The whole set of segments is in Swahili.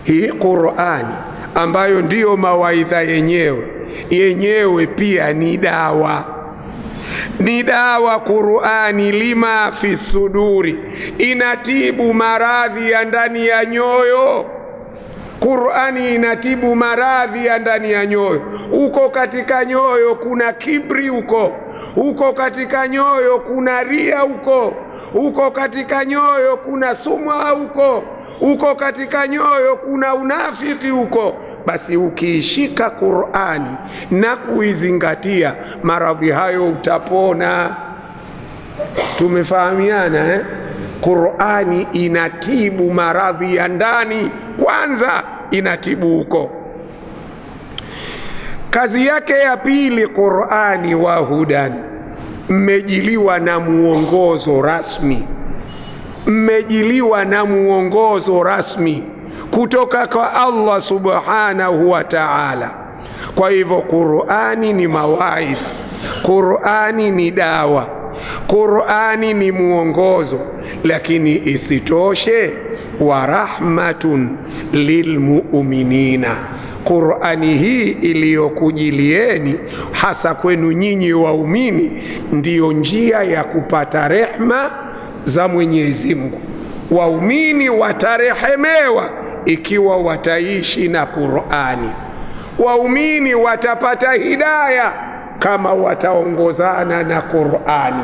Hii Qur'ani ambayo ndiyo mawaidha yenyewe pia ni dawa. Ni dawa Qur'ani, lima fi suduri, inatibu maradhi ya ndani ya nyoyo. Qur'ani inatibu maradhi ya ndani ya nyoyo. Uko katika nyoyo kuna kibri, uko katika nyoyo kuna ria, uko katika nyoyo kuna sum'a, uko katika nyoyo kuna unafiki basi ukiishika Qur'ani na kuizingatia, maradhi hayo utapona. Tumefahamiana Qur'ani inatibu maradhi ya ndani, kwanza inatibu Kazi yake ya pili, Qur'ani wa hudan, mmejiliwa na muongozo rasmi. Mmejiliwa na muongozo rasmi kutoka kwa Allah subhanahu wa ta'ala. Kwa hivyo Qur'ani ni mawaidha, Qur'ani ni dawa, Qur'ani ni muongozo, lakini isitoshe wa rahmatun lilmu'minina. Qur'ani hii iliyokujilieni hasa kwenu nyinyi waumini ndiyo njia ya kupata rehma za Mwenyezi Mungu. Waumini watarehemewa ikiwa wataishi na Qur'ani. Waumini watapata hidayah kama wataongozana na Qur'ani.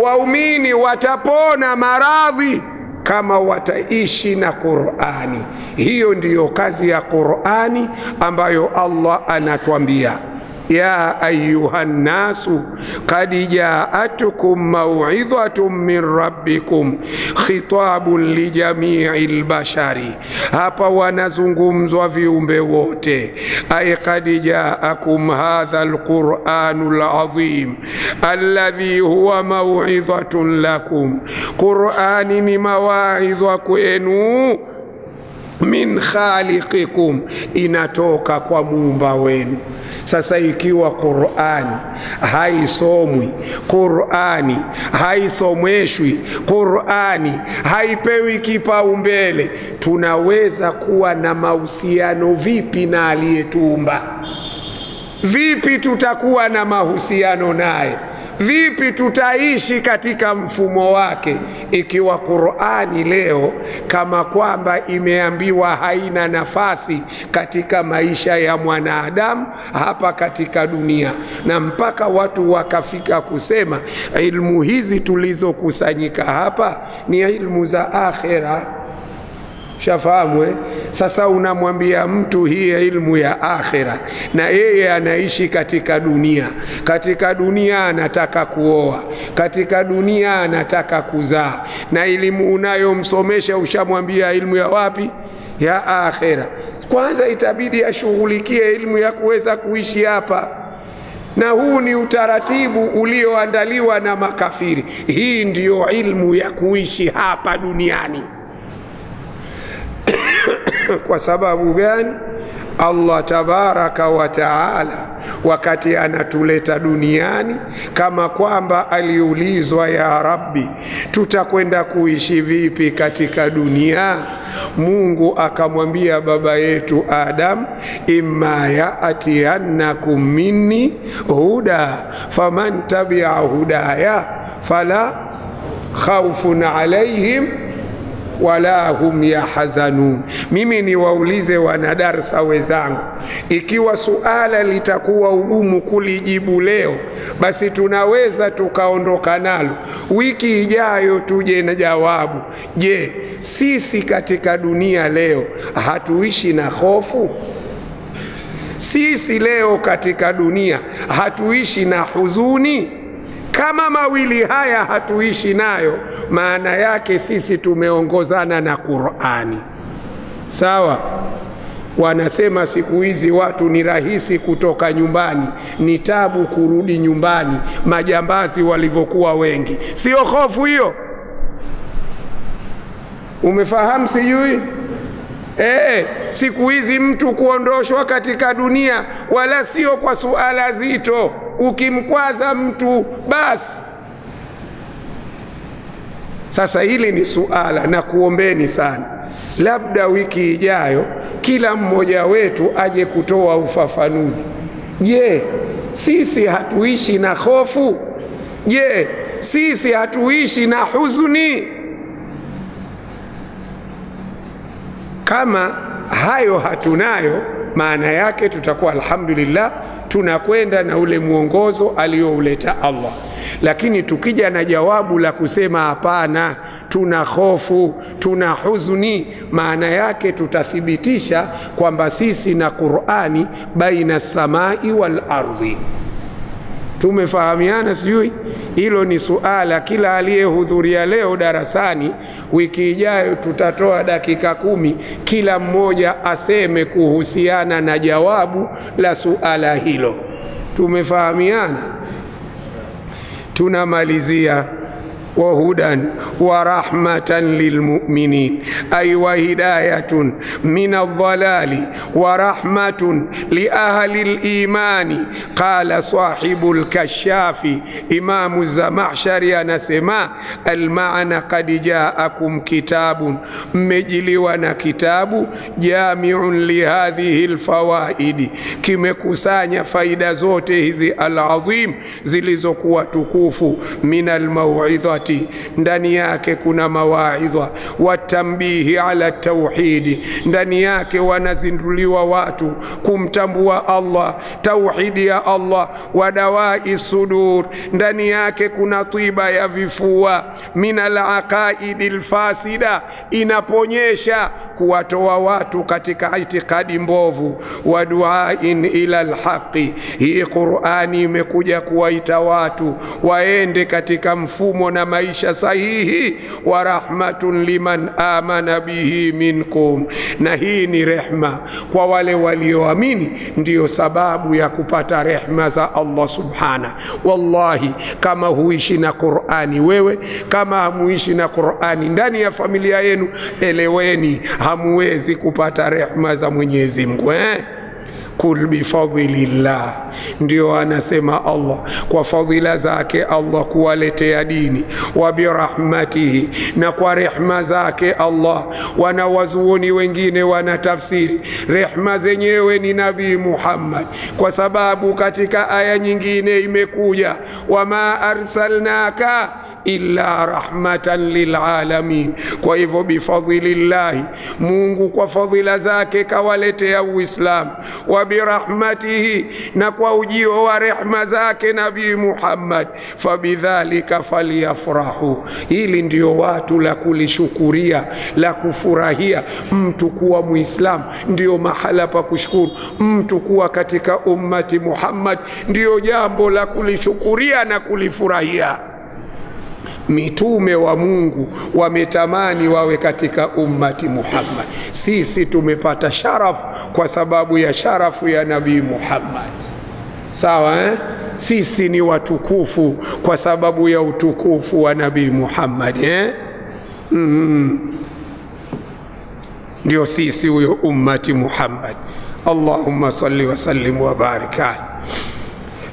Waumini watapona maradhi kama wataishi na Qur'ani. Hiyo ndiyo kazi ya Qur'ani ambayo Allah anatuambia, ya ayuhan nasu qad ja'atukum maw'idhatun min rabbikum khitabun li jami'il bashari. Hapa wanazungumzwa viumbe wote. Ay qad ja'akum hadha alquranul azim alladhi huwa maw'idhatun lakum. Qur'ani ni mawaidha kwenu, min khaliqikum, inatoka kwa muumba wenu. Sasa ikiwa Qur'ani haisomwi, Qur'ani haisomeshwi, Qur'ani haipewi kipaumbele, tunaweza kuwa na mahusiano vipi na aliyetuumba? Vipi tutakuwa na mahusiano naye? Vipi tutaishi katika mfumo wake ikiwa Qur'ani leo kama kwamba imeambiwa haina nafasi katika maisha ya mwanadamu hapa katika dunia, na mpaka watu wakafika kusema ilmu hizi tulizokusanyika hapa ni ilmu za akhera. Shafahamu Sasa unamwambia mtu hii ilmu ya akhira, na yeye anaishi katika dunia. Katika dunia anataka kuoa, katika dunia anataka kuzaa, na elimu unayomsomesha ushamwambia ilmu ya wapi? Ya akhira. Kwanza itabidi ashughulikie elimu ya kuweza kuishi hapa, na huu ni utaratibu ulioandaliwa na makafiri. Hii ndiyo ilmu ya kuishi hapa duniani. Kwa sababu gani? Allah tabaraka wa taala wakati anatuleta duniani, kama kwamba aliulizwa, ya Rabbi, tutakwenda kuishi vipi katika dunia? Mungu akamwambia baba yetu Adam, imma ya'tiyannakum minni huda faman tabi'a hudaya fala khawfun alayhim wala hum yahzanun. Mimi niwaulize wanadarsa wenzangu, ikiwa suala litakuwa ugumu kulijibu leo, basi tunaweza tukaondoka nalo, wiki ijayo tuje na jawabu. Je, sisi katika dunia leo hatuishi na hofu? Sisi leo katika dunia hatuishi na huzuni? Kama mawili haya hatuishi nayo, maana yake sisi tumeongozana na Qur'ani. Sawa? Wanasema siku hizi watu ni rahisi kutoka nyumbani, ni tabu kurudi nyumbani, majambazi walivyokuwa wengi. Sio hofu hiyo? Umefahamu sijui? Siku hizi mtu kuondoshwa katika dunia wala sio kwa suala zito. Ukimkwaza mtu basi Sasa hili ni suala na kuombeni sana, labda wiki ijayo kila mmoja wetu aje kutoa ufafanuzi. Je, sisi hatuishi na hofu? Je, sisi hatuishi na huzuni? Kama hayo hatunayo, maana yake tutakuwa alhamdulillah tunakwenda na ule muongozo aliouleta Allah. Lakini tukija na jawabu la kusema hapana, tuna hofu, tuna huzuni, maana yake tutathibitisha kwamba sisi na Qur'ani baina samai wal ardhi. Tumefahamiana sijui? Hilo ni suala, kila aliyehudhuria leo darasani, wiki ijayo tutatoa dakika 10 kila mmoja aseme kuhusiana na jawabu la suala hilo. Tumefahamiana? Tunamalizia وهدى ورحمة للمؤمنين أي وهداية من الضلال ورحمة لأهل الإيمان. قال صاحب الكشاف إمام الزمخشري نسمع المعنى قد جاءكم كتاب مجلي كتاب جامع لهذه الفوائد كمكسانيا فايدة zote hizi العظيم zilizokuwa tukufu من الموعظة ndani yake kuna mawaidha, watambihi ala tauhidi, ndani yake wanazinduliwa watu kumtambua Allah, tauhidi ya Allah, wadawai sudur, ndani yake kuna tiba ya vifua, minal aqaidil fasida, inaponyesha kuwatoa watu katika itikadi mbovu, wa duain ila alhaqi. Hii Qur'ani imekuja kuwaita watu waende katika mfumo na maisha sahihi, wa rahmatun liman amana bihi minkum, na hii ni rehma kwa wale walioamini, ndiyo sababu ya kupata rehma za Allah subhana. Wallahi, kama huishi na Qur'ani wewe, kama hamuishi na Qur'ani ndani ya familia yenu, eleweni hamuwezi kupata rehma za Mwenyezi Mungu. Kul bifadhilillah, ndio anasema Allah, kwa fadhila zake Allah kuwaletea dini, wa birahmatihi, na kwa rehma zake Allah. Wanawazuoni wengine wanatafsiri rehma zenyewe ni Nabii Muhammad, kwa sababu katika aya nyingine imekuja wama arsalnaka illa rahmatan lilalamin. Kwa hivyo bifadhilillahi, Mungu kwa fadhila zake kawaletea Uislamu, wa birahmatihi, na kwa ujio wa rehma zake Nabii Muhammad, fabidhalika falyafrahu. Hili ndio watu la kulishukuria, la kufurahia. Mtu kuwa Muislamu ndio mahala pa kushukuru, mtu kuwa katika ummati Muhammad ndio jambo la kulishukuria na kulifurahia. Mitume wa Mungu wametamani wawe katika ummati Muhammad. Sisi tumepata sharafu kwa sababu ya sharafu ya Nabii Muhammad. Sawa Sisi ni watukufu kwa sababu ya utukufu wa Nabii Muhammad ndio sisi huyo ummati Muhammad. Allahumma salli wa sallim wa barik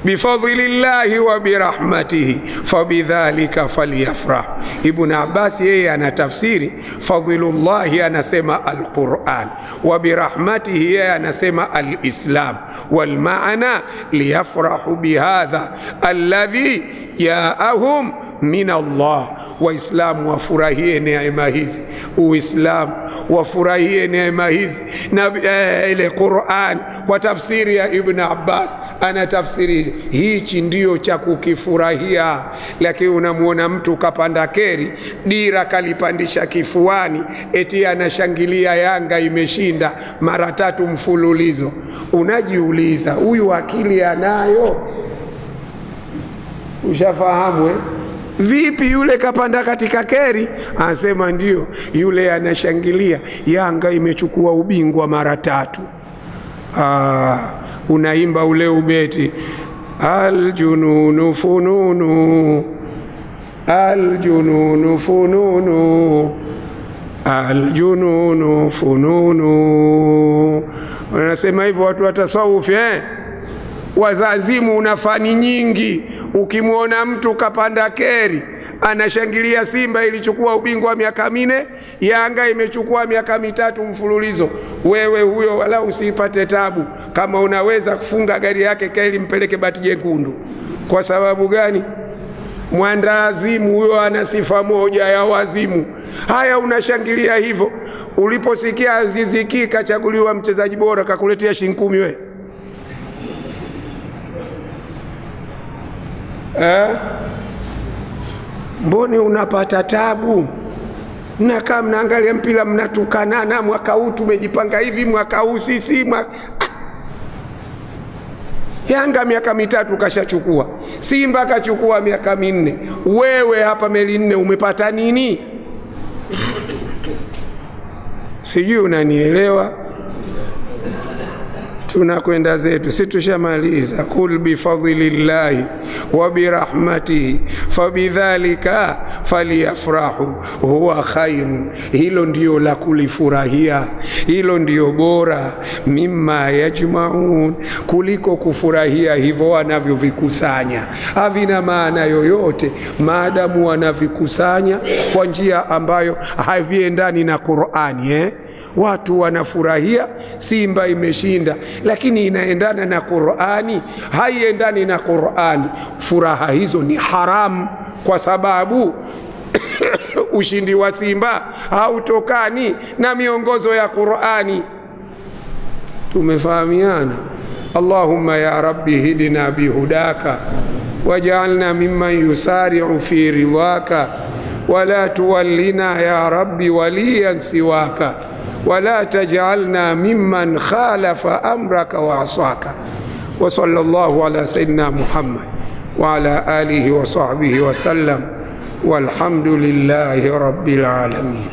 bifadhilillahi wa birahmatihi fabidhalika falyafrah. Ibn Abbas yeye anatafsiri fadhilullahi, anasema alquran, wa birahmatihi yeye anasema alislam, wal maana liyafrahu bihadha alladhi jaahum min Allah. Waislamu wafurahie neema hizi, Uislamu wafurahie neema hizi, na ile Qur'an kwa tafsiri ya Ibn Abbas anatafsiri hichi ndio cha kukifurahia. Lakini unamuona mtu kapanda keri, dira kalipandisha kifuani, eti anashangilia Yanga imeshinda mara 3 mfululizo. Unajiuliza, huyu akili anayo? Ushafahamu Vipi yule kapanda katika keri? Anasema ndio, yule anashangilia Yanga imechukua ubingwa mara 3. Unaimba ule ubeti, aljununu fununu, aljununu fununu, aljununu fununu. Wanasema hivyo watu wa tasawuf wazazimu, una fani nyingi. Ukimwona mtu kapanda keri anashangilia Simba ilichukua ubingwa miaka 4, Yanga imechukua miaka 3 mfululizo. Wewe huyo wala usipate tabu, kama unaweza kufunga gari yake kaili mpeleke Bati Jekundu. Kwa sababu gani? Mwandazimu huyo ana sifa moja ya wazimu. Haya, unashangilia hivyo. Uliposikia Azizi Ki kachaguliwa mchezaji bora kakuletea shilingi 10 wewe? Mboni unapata tabu? Na kama mnaangalia mpira mnatukanana, mwaka huu tumejipanga hivi, mwaka huu sisi Yanga miaka 3 kashachukua, Simba kachukua miaka 4. Wewe hapa meli 4 umepata nini? Sijui unanielewa. Tunakwenda zetu, si tushamaliza. Kul bifadlillahi wa birahmatihi fabidhalika falyafrahu huwa khairun. Hilo ndio la kulifurahia, hilo ndio bora. Mimma yajmaun, kuliko kufurahia hivyo wanavyovikusanya. Havina maana yoyote maadamu wanavikusanya kwa njia ambayo haviendani na Qur'ani. Watu wanafurahia Simba imeshinda, lakini inaendana na Qur'ani? Haiendani na Qur'ani. Furaha hizo ni haramu, kwa sababu ushindi wa Simba hautokani na miongozo ya Qur'ani. Tumefahamiana? Allahumma ya rabbi hidina bihudaka waj'alna mimman yusari'u fi ridhaka wala tuwallina ya rabbi waliyan siwaka ولا تجعلنا ممن خالف أمرك وعصاك. وصلى الله على سيدنا محمد وعلى آله وصحبه وسلم والحمد لله رب العالمين.